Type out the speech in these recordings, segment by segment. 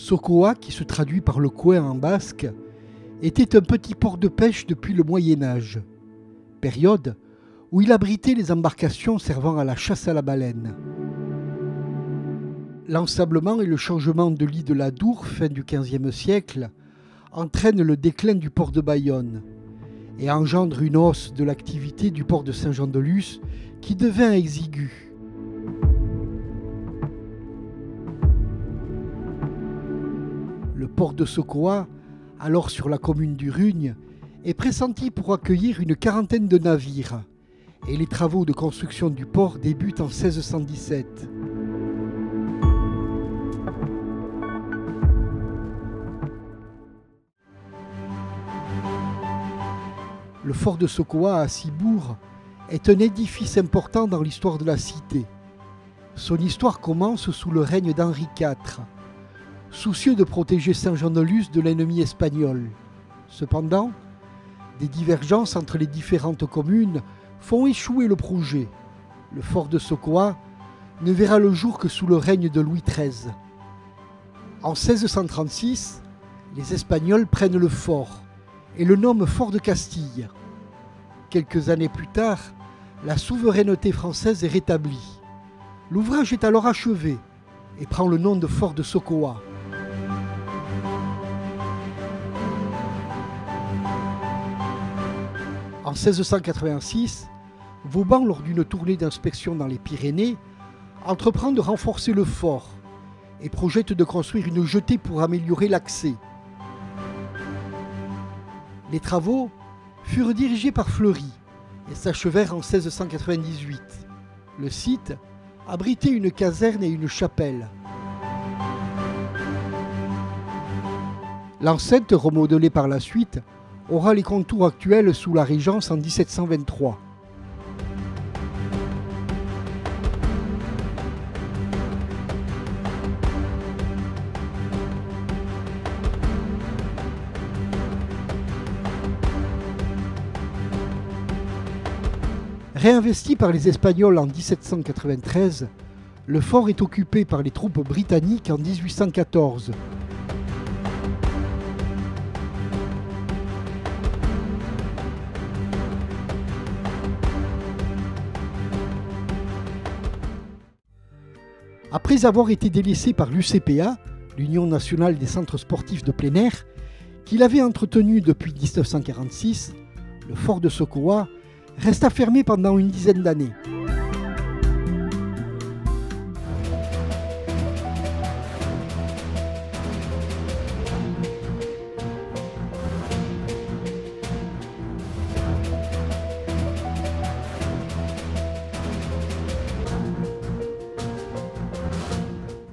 Sokoa, qui se traduit par le coin en basque, était un petit port de pêche depuis le Moyen Âge, période où il abritait les embarcations servant à la chasse à la baleine. L'ensablement et le changement de lit de l'Adour, fin du XVe siècle, entraînent le déclin du port de Bayonne et engendrent une hausse de l'activité du port de Saint-Jean-de-Luz qui devint exigu. Le port de Sokoa, alors sur la commune du Rugne, est pressenti pour accueillir une quarantaine de navires et les travaux de construction du port débutent en 1617. Le fort de Sokoa à Cibourg est un édifice important dans l'histoire de la cité. Son histoire commence sous le règne d'Henri IV, soucieux de protéger Saint-Jean-de-Luz de l'ennemi espagnol. Cependant, des divergences entre les différentes communes font échouer le projet. Le fort de Sokoa ne verra le jour que sous le règne de Louis XIII. En 1636, les Espagnols prennent le fort et le nomment fort de Castille. Quelques années plus tard, la souveraineté française est rétablie. L'ouvrage est alors achevé et prend le nom de fort de Sokoa. En 1686, Vauban, lors d'une tournée d'inspection dans les Pyrénées, entreprend de renforcer le fort et projette de construire une jetée pour améliorer l'accès. Les travaux furent dirigés par Fleury et s'achevèrent en 1698. Le site abritait une caserne et une chapelle. L'enceinte, remodelée par la suite, aura les contours actuels sous la Régence en 1723. Réinvesti par les Espagnols en 1793, le fort est occupé par les troupes britanniques en 1814. Après avoir été délaissé par l'UCPA, l'Union nationale des centres sportifs de plein air, qu'il avait entretenu depuis 1946, le fort de Sokoa resta fermé pendant une dizaine d'années.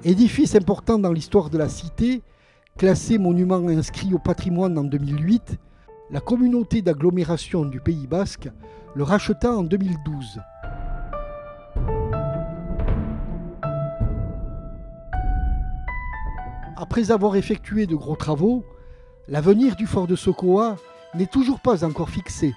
Édifice important dans l'histoire de la cité, classé monument inscrit au patrimoine en 2008, la communauté d'agglomération du Pays basque le racheta en 2012. Après avoir effectué de gros travaux, l'avenir du fort de Sokoa n'est toujours pas encore fixé.